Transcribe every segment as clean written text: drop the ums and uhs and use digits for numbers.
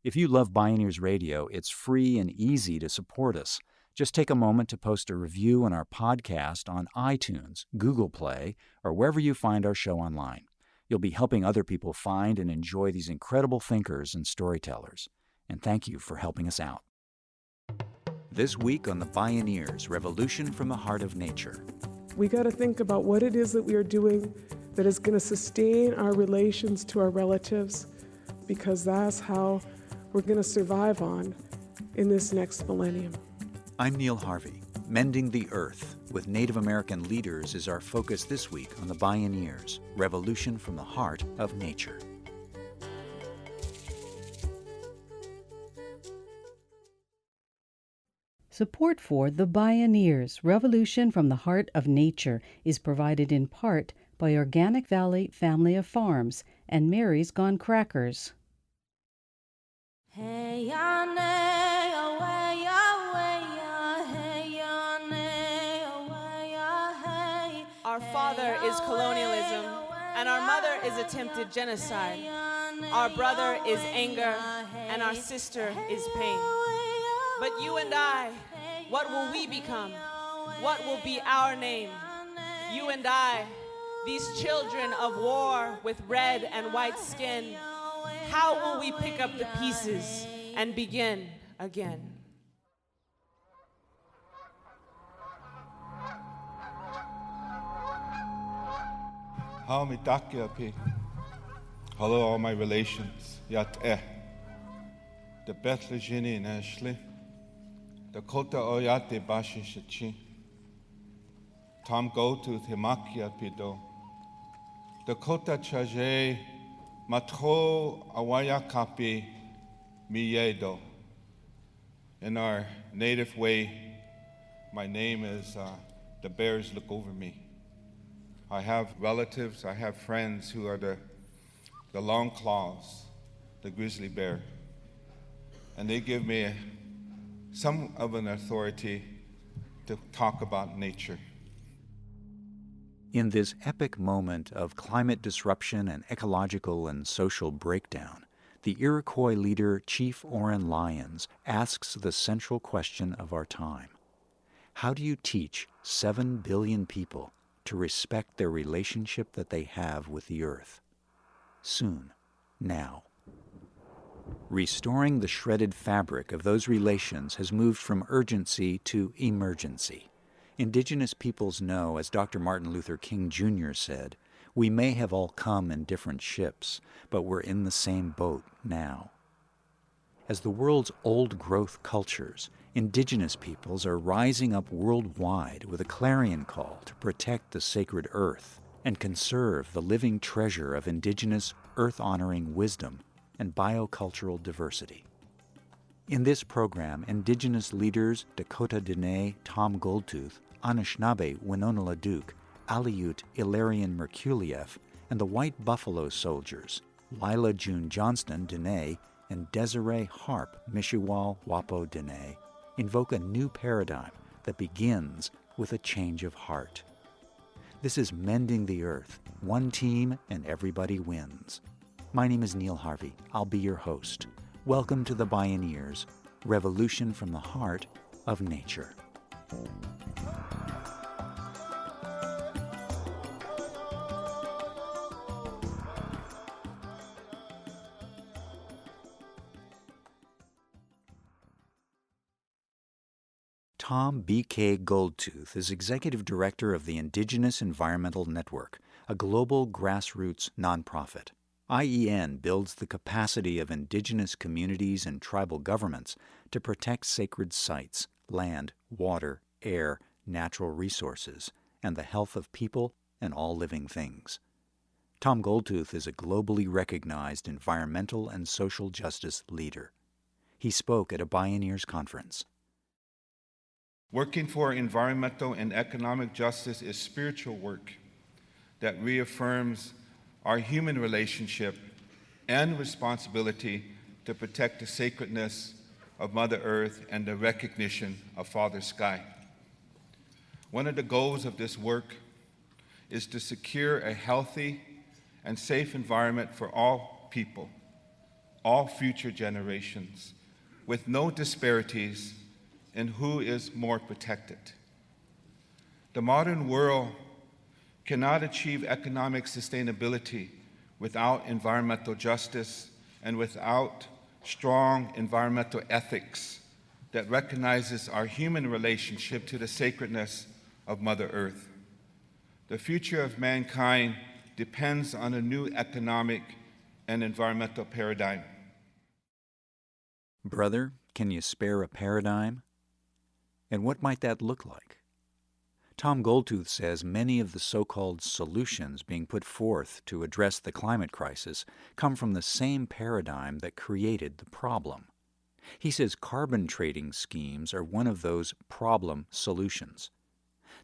If you love Bioneers Radio, it's free and easy to support us. Just take a moment to post a review on our podcast on iTunes, Google Play, or wherever you find our show online. You'll be helping other people find and enjoy these incredible thinkers and storytellers. And thank you for helping us out. This week on the Bioneers, Revolution from the Heart of Nature. We got to think about what it is that we are doing that is going to sustain our relations to our relatives, because that's how we're going to survive on in this next millennium. I'm Neil Harvey. Mending the Earth with Native American leaders is our focus this week on the Bioneers, Revolution from the Heart of Nature. Support for The Bioneers, Revolution from the Heart of Nature is provided in part by Organic Valley Family of Farms and Mary's Gone Crackers. Our father is colonialism, and our mother is attempted genocide. Our brother is anger, and our sister is pain. But you and I, what will we become? What will be our name? You and I, these children of war with red and white skin, how will we pick up the pieces and begin again? How me dakiapi. Hello, all my relations. Yat the Bethlejini in Ashley. Dakota Oyate Bashi Shachi. Tom Goldtooth Himakia Pido. Dakota Chaje Matro Awaya Kapi Miyedo. In our native way, my name is The Bears Look Over Me. I have relatives, I have friends who are the long claws, the grizzly bear. And they give me some of an authority to talk about nature. In this epic moment of climate disruption and ecological and social breakdown, the Iroquois leader Chief Oren Lyons asks the central question of our time. How do you teach 7 billion people to respect their relationship that they have with the earth? Soon, now. Restoring the shredded fabric of those relations has moved from urgency to emergency. Indigenous peoples know, as Dr. Martin Luther King Jr. said, we may have all come in different ships, but we're in the same boat now. As the world's old-growth cultures, Indigenous peoples are rising up worldwide with a clarion call to protect the sacred earth and conserve the living treasure of Indigenous earth-honoring wisdom and biocultural diversity. In this program, Indigenous leaders Dakota-Dine Tom Goldtooth, Anishnabe Winona LaDuke, Aleut Ilarion Merculief, and the White Buffalo Soldiers, Lila June Johnston Dine and Desiree Harp Mishiwal Wapo Dine, invoke a new paradigm that begins with a change of heart. This is Mending the Earth, one team and everybody wins. My name is Neil Harvey. I'll be your host. Welcome to the Bioneers, Revolution from the Heart of Nature. Tom B.K. Goldtooth is Executive Director of the Indigenous Environmental Network, a global grassroots nonprofit. IEN builds the capacity of Indigenous communities and tribal governments to protect sacred sites, land, water, air, natural resources, and the health of people and all living things. Tom Goldtooth is a globally recognized environmental and social justice leader. He spoke at a Bioneers conference. Working for environmental and economic justice is spiritual work that reaffirms our human relationship and responsibility to protect the sacredness of Mother Earth and the recognition of Father Sky. One of the goals of this work is to secure a healthy and safe environment for all people, all future generations, with no disparities in who is more protected. The modern world cannot achieve economic sustainability without environmental justice and without strong environmental ethics that recognizes our human relationship to the sacredness of Mother Earth. The future of mankind depends on a new economic and environmental paradigm. Brother, can you spare a paradigm? And what might that look like? Tom Goldtooth says many of the so-called solutions being put forth to address the climate crisis come from the same paradigm that created the problem. He says carbon trading schemes are one of those problem solutions.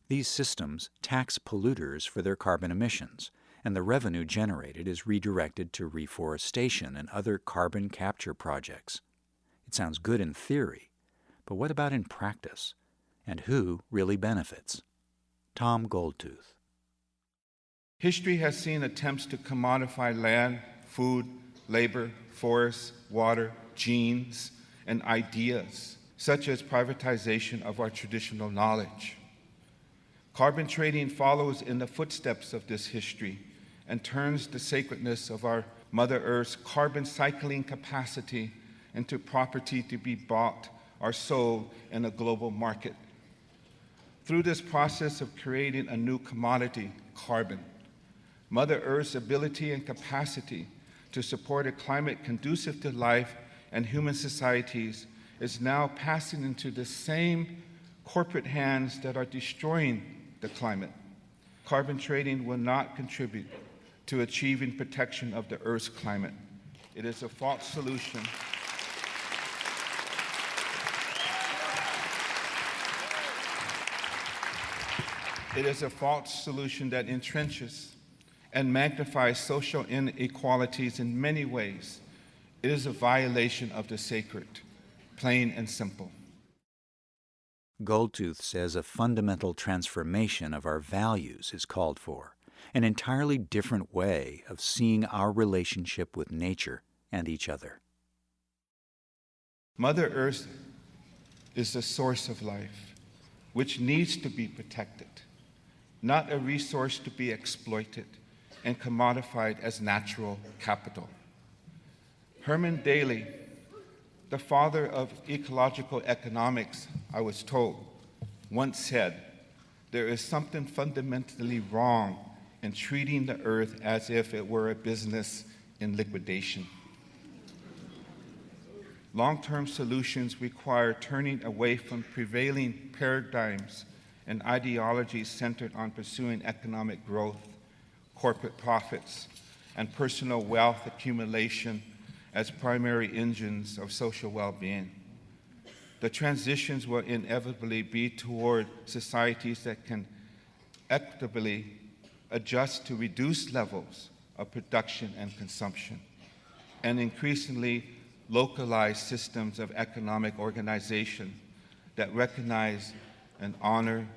These systems tax polluters for their carbon emissions, and the revenue generated is redirected to reforestation and other carbon capture projects. It sounds good in theory, but what about in practice? And who really benefits? Tom Goldtooth. History has seen attempts to commodify land, food, labor, forests, water, genes, and ideas, such as privatization of our traditional knowledge. Carbon trading follows in the footsteps of this history and turns the sacredness of our Mother Earth's carbon cycling capacity into property to be bought or sold in a global market. Through this process of creating a new commodity, carbon, Mother Earth's ability and capacity to support a climate conducive to life and human societies is now passing into the same corporate hands that are destroying the climate. Carbon trading will not contribute to achieving protection of the Earth's climate. It is a false solution. It is a false solution that entrenches and magnifies social inequalities in many ways. It is a violation of the sacred, plain and simple. Goldtooth says a fundamental transformation of our values is called for, an entirely different way of seeing our relationship with nature and each other. Mother Earth is the source of life, which needs to be protected, not a resource to be exploited and commodified as natural capital. Herman Daly, the father of ecological economics, I was told, once said, "There is something fundamentally wrong in treating the earth as if it were a business in liquidation." Long-term solutions require turning away from prevailing paradigms and ideologies centered on pursuing economic growth, corporate profits, and personal wealth accumulation as primary engines of social well-being. The transitions will inevitably be toward societies that can equitably adjust to reduced levels of production and consumption, and increasingly localized systems of economic organization that recognize and honor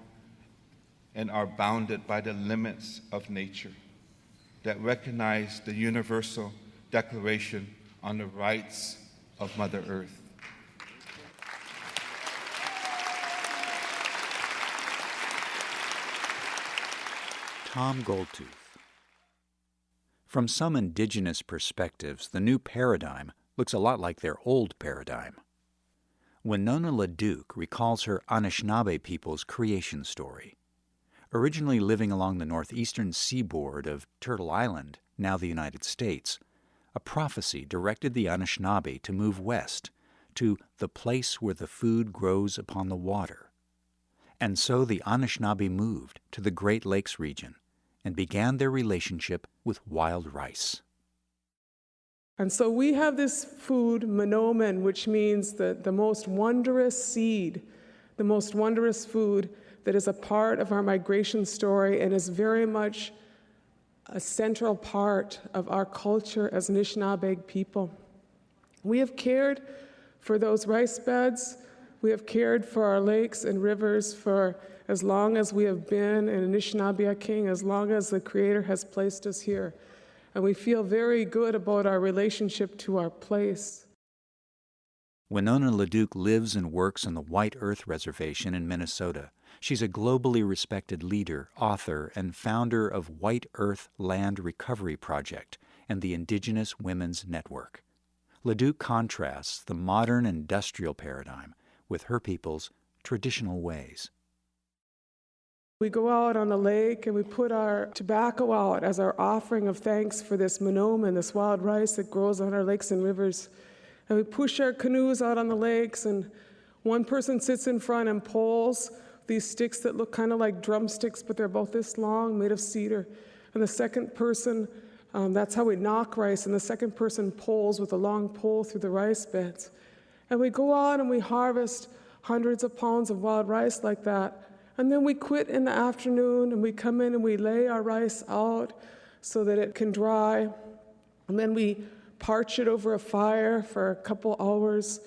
and are bounded by the limits of nature, that recognize the Universal Declaration on the Rights of Mother Earth. Tom Goldtooth. From some indigenous perspectives, the new paradigm looks a lot like their old paradigm. Winona LaDuke recalls her Anishnabe people's creation story. Originally living along the northeastern seaboard of Turtle Island, now the United States, a prophecy directed the Anishinaabe to move west, to the place where the food grows upon the water. And so the Anishinaabe moved to the Great Lakes region and began their relationship with wild rice. And so we have this food, monomen, which means the most wondrous seed, the most wondrous food that is a part of our migration story and is very much a central part of our culture as Anishinaabe people. We have cared for those rice beds. We have cared for our lakes and rivers for as long as we have been in Anishinaabe King, as long as the Creator has placed us here. And we feel very good about our relationship to our place. Winona LaDuke lives and works on the White Earth Reservation in Minnesota. She's a globally respected leader, author, and founder of White Earth Land Recovery Project and the Indigenous Women's Network. LaDuke contrasts the modern industrial paradigm with her people's traditional ways. We go out on the lake and we put our tobacco out as our offering of thanks for this monoman, this wild rice that grows on our lakes and rivers. And we push our canoes out on the lakes, and one person sits in front and pulls these sticks that look kind of like drumsticks, but they're about this long, made of cedar. And the second person, that's how we knock rice, and the second person pulls with a long pole through the rice beds. And we go out and we harvest hundreds of pounds of wild rice like that. And then we quit in the afternoon and we come in and we lay our rice out so that it can dry. And then we parch it over a fire for a couple hours,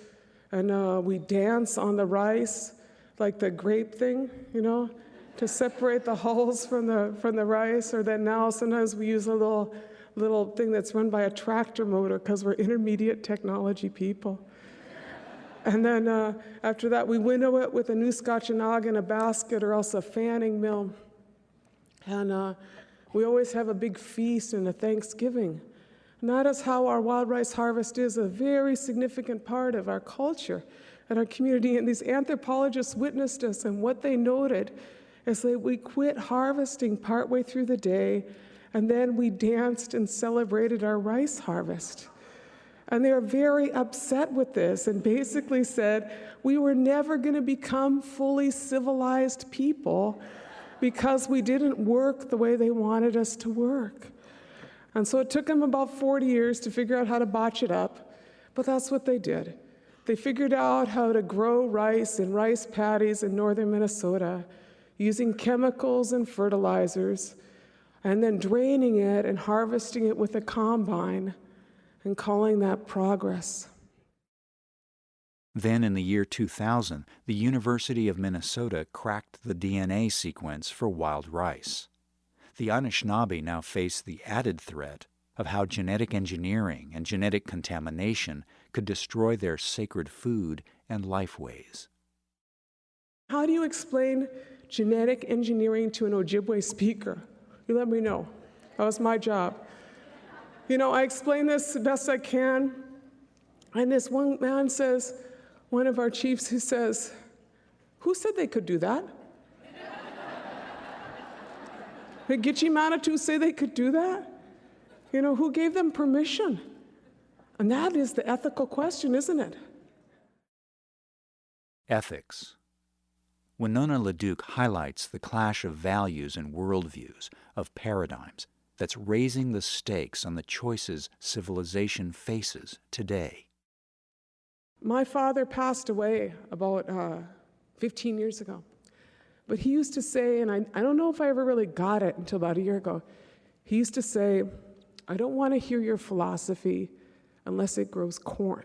and we dance on the rice, like the grape thing, to separate the hulls from the rice. Or then now sometimes we use a little thing that's run by a tractor motor because we're intermediate technology people. And then after that, we winnow it with a new Scotchenog in a basket or else a fanning mill. And we always have a big feast and a Thanksgiving. And that is how our wild rice harvest is a very significant part of our culture and our community. And these anthropologists witnessed us, and what they noted is that we quit harvesting partway through the day, and then we danced and celebrated our rice harvest. And they were very upset with this and basically said, we were never going to become fully civilized people because we didn't work the way they wanted us to work. And so it took them about 40 years to figure out how to botch it up, but that's what they did. They figured out how to grow rice in rice paddies in northern Minnesota using chemicals and fertilizers, and then draining it and harvesting it with a combine and calling that progress. Then in the year 2000, the University of Minnesota cracked the DNA sequence for wild rice. The Anishinaabe now face the added threat of how genetic engineering and genetic contamination could destroy their sacred food and lifeways. How do you explain genetic engineering to an Ojibwe speaker? You let me know. That was my job. I explain this the best I can, and this one man says, one of our chiefs, who says, who said they could do that? Did Gitche Manitou say they could do that? Who gave them permission? And that is the ethical question, isn't it? Ethics. Winona LaDuke highlights the clash of values and worldviews, of paradigms, that's raising the stakes on the choices civilization faces today. My father passed away about 15 years ago. But he used to say, and I don't know if I ever really got it until about a year ago, he used to say, I don't want to hear your philosophy unless it grows corn.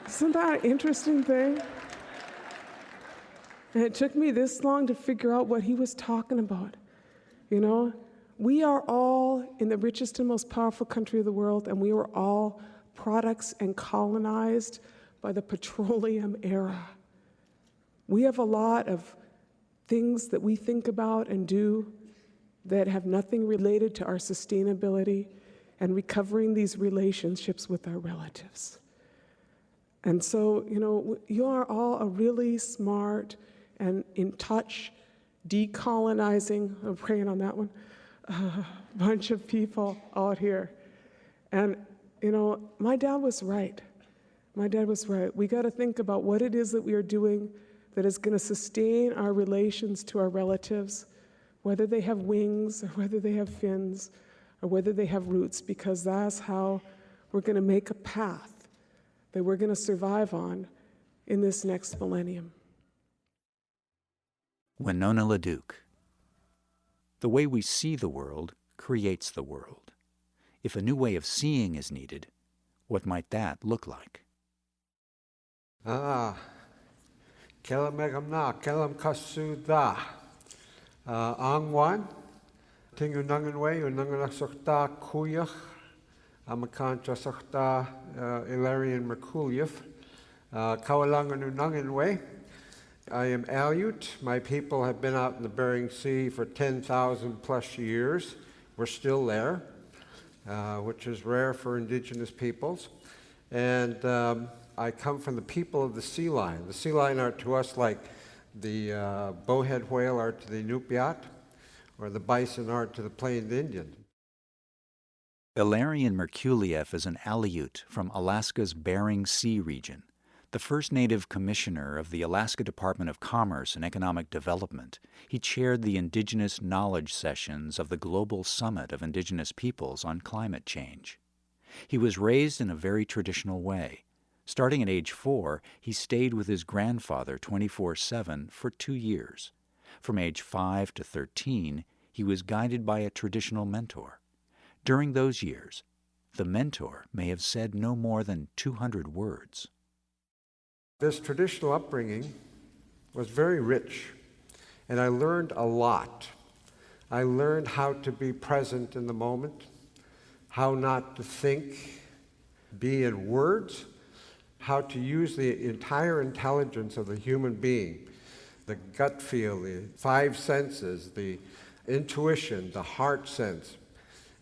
Isn't that an interesting thing? And it took me this long to figure out what he was talking about. We are all in the richest and most powerful country of the world, and we were all products and colonized by the petroleum era. We have a lot of things that we think about and do that have nothing related to our sustainability and recovering these relationships with our relatives. And so, you are all a really smart and in touch, decolonizing, I'm praying on that one, bunch of people out here. And, my dad was right. My dad was right. We got to think about what it is that we are doing that is going to sustain our relations to our relatives, whether they have wings or whether they have fins or whether they have roots, because that's how we're going to make a path that we're going to survive on in this next millennium. Winona LaDuke. The way we see the world creates the world. If a new way of seeing is needed, what might that look like? Kelam megam na, kelam kasuda. Angwan, Tingunanganwe, Unanganasokta Kuyach, Amakanchasokta Ilarion Merculief, Kawalanganunanganwe. I am Aleut. My people have been out in the Bering Sea for 10,000 plus years. We're still there, which is rare for Indigenous peoples. And I come from the people of the sea lion. The sea lion are to us like the bowhead whale are to the Inupiat, or the bison are to the Plains Indian. Ilarion Merculief is an Aleut from Alaska's Bering Sea region. The first native commissioner of the Alaska Department of Commerce and Economic Development, he chaired the Indigenous Knowledge Sessions of the Global Summit of Indigenous Peoples on Climate Change. He was raised in a very traditional way. Starting at age 4, he stayed with his grandfather 24/7 for 2 years. From age 5 to 13, he was guided by a traditional mentor. During those years, the mentor may have said no more than 200 words. This traditional upbringing was very rich, and I learned a lot. I learned how to be present in the moment, how not to think, be in words, how to use the entire intelligence of the human being, the gut feel, the 5 senses, the intuition, the heart sense,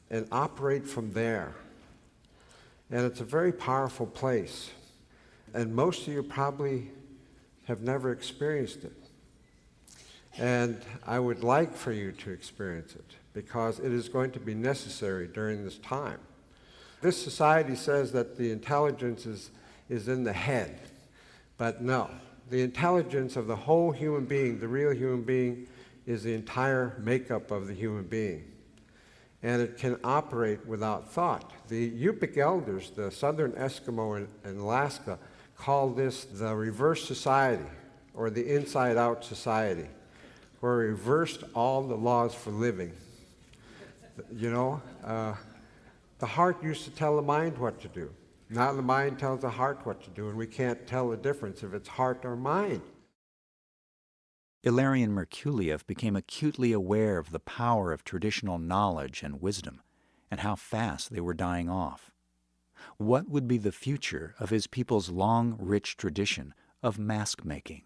and operate from there. And it's a very powerful place. And most of you probably have never experienced it. And I would like for you to experience it because it is going to be necessary during this time. This society says that the intelligence is in the head, but no. The intelligence of the whole human being, the real human being, is the entire makeup of the human being. And it can operate without thought. The Yupik elders, the southern Eskimo in Alaska, call this the reverse society, or the inside-out society, where we reversed all the laws for living. You know, the heart used to tell the mind what to do. Now the mind tells the heart what to do, and we can't tell the difference if it's heart or mind. Ilarion Merculief became acutely aware of the power of traditional knowledge and wisdom, and how fast they were dying off. What would be the future of his people's long, rich tradition of mask-making?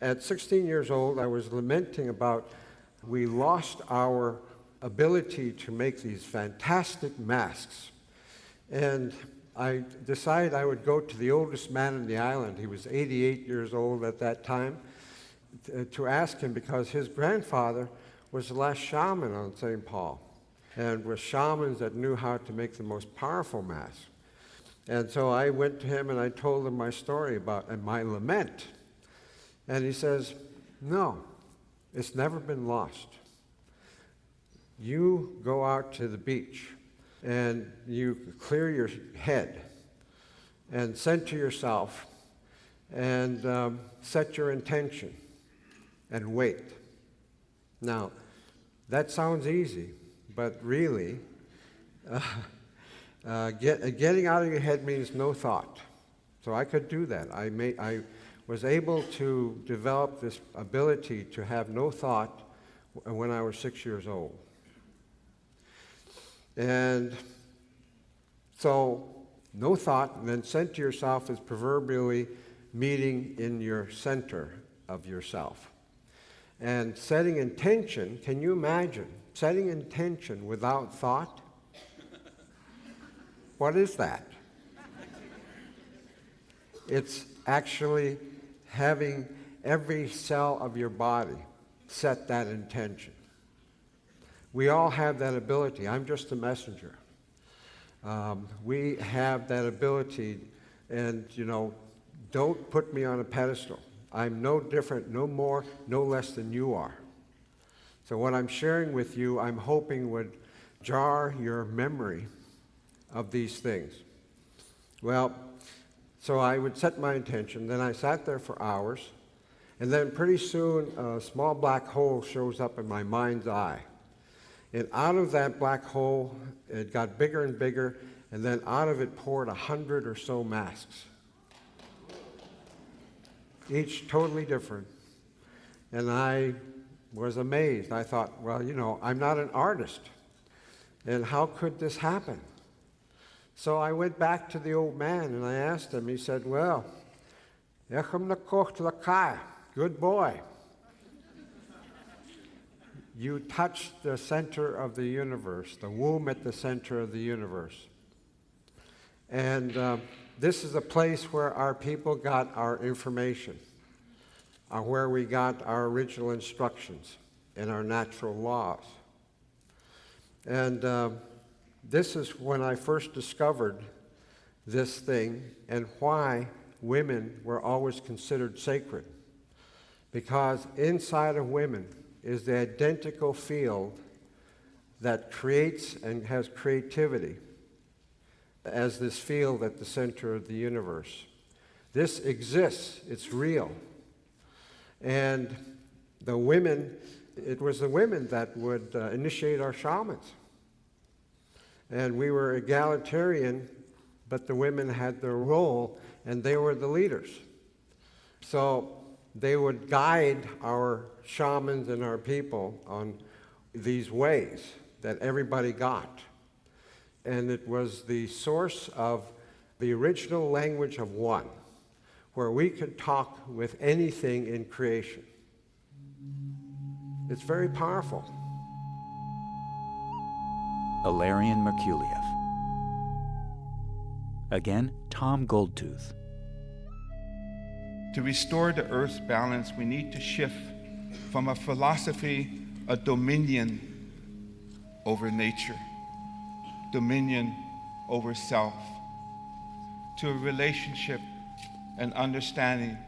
At 16 years old, I was lamenting about we lost our ability to make these fantastic masks. And I decided I would go to the oldest man in the island. He was 88 years old at that time, to ask him, because his grandfather was the last shaman on St. Paul, and were shamans that knew how to make the most powerful masks. And so I went to him and I told him my story about and my lament. And he says, no, it's never been lost. You go out to the beach and you clear your head and center yourself and set your intention and wait. Now, that sounds easy, but really, getting out of your head means no thought. So I could do that. I was able to develop this ability to have no thought when I was 6 years old. And so, no thought, and then center yourself is proverbially meeting in your center of yourself. And setting intention, can you imagine setting intention without thought? What is that? It's actually having every cell of your body set that intention. We all have that ability. I'm just a messenger. We have that ability, and don't put me on a pedestal. I'm no different, no more, no less than you are. So what I'm sharing with you, I'm hoping would jar your memory of these things. Well, so I would set my intention, then I sat there for hours, and then pretty soon a small black hole shows up in my mind's eye. And out of that black hole, it got bigger and bigger, and then out of it poured 100 or so masks. Each totally different. And I was amazed. I thought, well, I'm not an artist, and how could this happen? So I went back to the old man and I asked him. He said, well, good boy. You touched the center of the universe, the womb at the center of the universe. And this is a place where our people got our information, where we got our original instructions and our natural laws. And this is when I first discovered this thing and why women were always considered sacred. Because inside of women is the identical field that creates and has creativity as this field at the center of the universe. This exists, it's real. And the women, it was the women that would initiate our shamans. And we were egalitarian, but the women had their role, and they were the leaders. So they would guide our shamans and our people on these ways that everybody got. And it was the source of the original language of one, where we could talk with anything in creation. It's very powerful. Ilarion Merculief. Again, Tom Goldtooth. To restore the Earth's balance, we need to shift from a philosophy of dominion over nature, dominion over self, to a relationship and understanding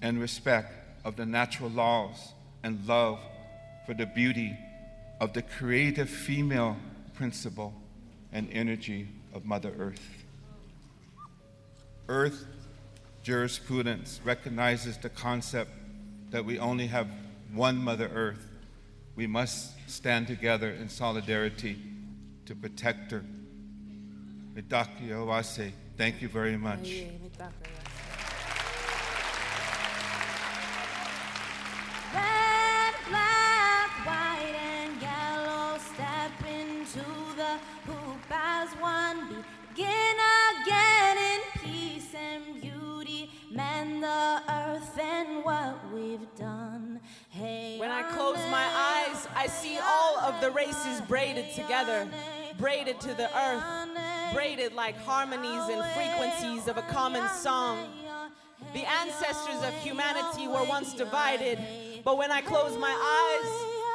and respect of the natural laws and love for the beauty of the creative female principle and energy of Mother Earth. Earth jurisprudence recognizes the concept that we only have one Mother Earth. We must stand together in solidarity to protect her. Thank you very much. Red, black, white, and yellow, step into the hoop as one. Begin again in peace and beauty. Mend the earth and what we've done. Hey, When I close my eyes, I see all of the races braided together, braided to the earth, braided like harmonies and frequencies of a common song. The ancestors of humanity were once divided, but when I close my eyes,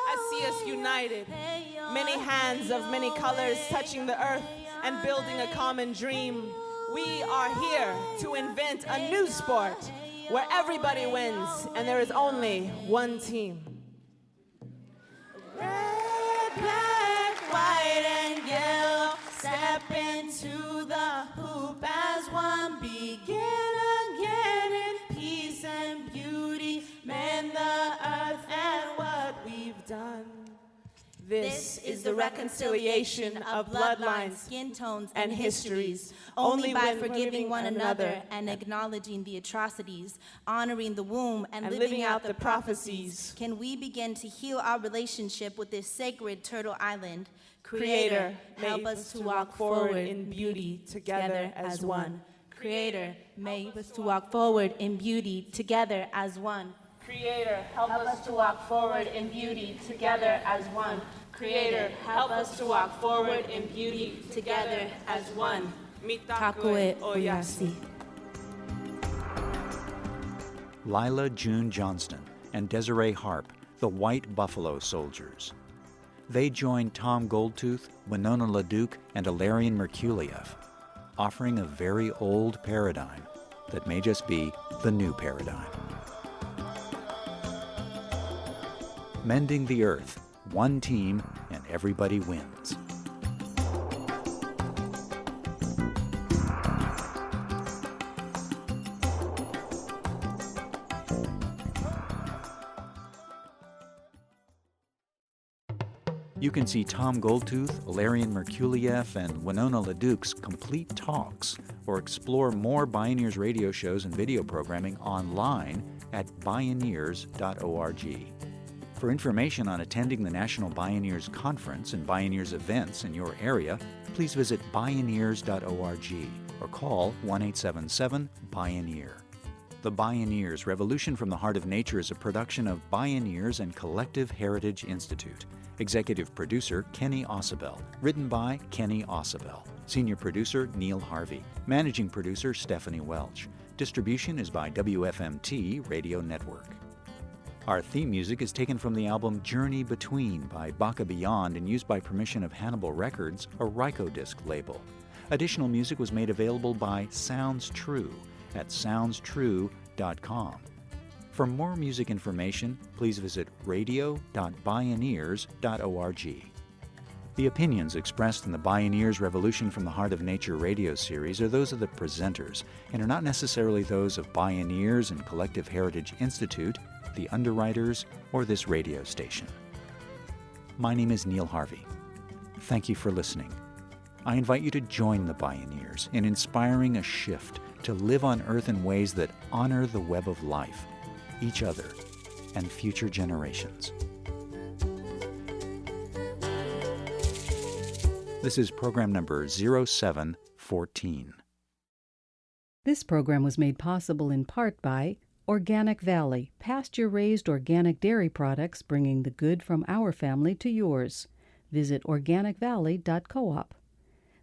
I see us united. Many hands of many colors touching the earth and building a common dream. We are here to invent a new sport where everybody wins and there is only one team. red, black, white, and yellow, step into the hoop as one. Begin again in peace and beauty. Mend the earth and what we've done. This is the reconciliation of bloodlines, skin tones, and histories. Only by when forgiving one another and acknowledging the atrocities, honoring the womb, and living out the prophecies, can we begin to heal our relationship with this sacred Turtle Island. Creator, help us to walk forward in beauty together as one. Creator, make us to walk forward in beauty together as one. Creator, help us to walk forward in beauty together as one. Creator, help us to walk forward in beauty together as one. Takue Oyasi. Lila June Johnston and Desiree Harp, the White Buffalo Soldiers. They joined Tom Goldtooth, Winona LaDuke, and Ilarion Merculief, offering a very old paradigm that may just be the new paradigm. Mending the Earth, one team, and everybody wins. You can see Tom Goldtooth, Ilarion Merculief, and Winona LaDuke's complete talks, or explore more Bioneers radio shows and video programming online at bioneers.org. For information on attending the National Bioneers Conference and Bioneers events in your area, please visit bioneers.org or call 1-877-BIONEER. The Bioneers Revolution from the Heart of Nature is a production of Bioneers and Collective Heritage Institute. Executive producer Kenny Ausubel. Written by Kenny Ausubel. Senior producer Neil Harvey. Managing producer Stephanie Welch. Distribution is by WFMT Radio Network. Our theme music is taken from the album Journey Between by Baka Beyond and used by permission of Hannibal Records, a Rykodisc label. Additional music was made available by Sounds True at soundstrue.com. For more music information, please visit radio.bioneers.org. The opinions expressed in the Bioneers Revolution from the Heart of Nature radio series are those of the presenters and are not necessarily those of Bioneers and Collective Heritage Institute, the underwriters, or this radio station. My name is Neil Harvey. Thank you for listening. I invite you to join the Bioneers in inspiring a shift to live on Earth in ways that honor the web of life, each other, and future generations. This is program number 0714. This program was made possible in part by Organic Valley, pasture-raised organic dairy products bringing the good from our family to yours. Visit organicvalley.coop.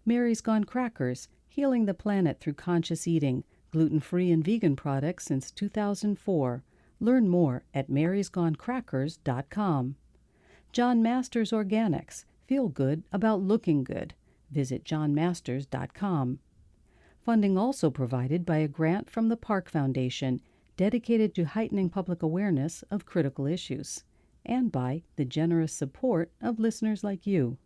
Mary's Gone Crackers, healing the planet through conscious eating, gluten-free and vegan products since 2004. Learn more at marysgonecrackers.com. John Masters Organics, feel good about looking good. Visit johnmasters.com. Funding also provided by a grant from the Park Foundation, dedicated to heightening public awareness of critical issues, and by the generous support of listeners like you.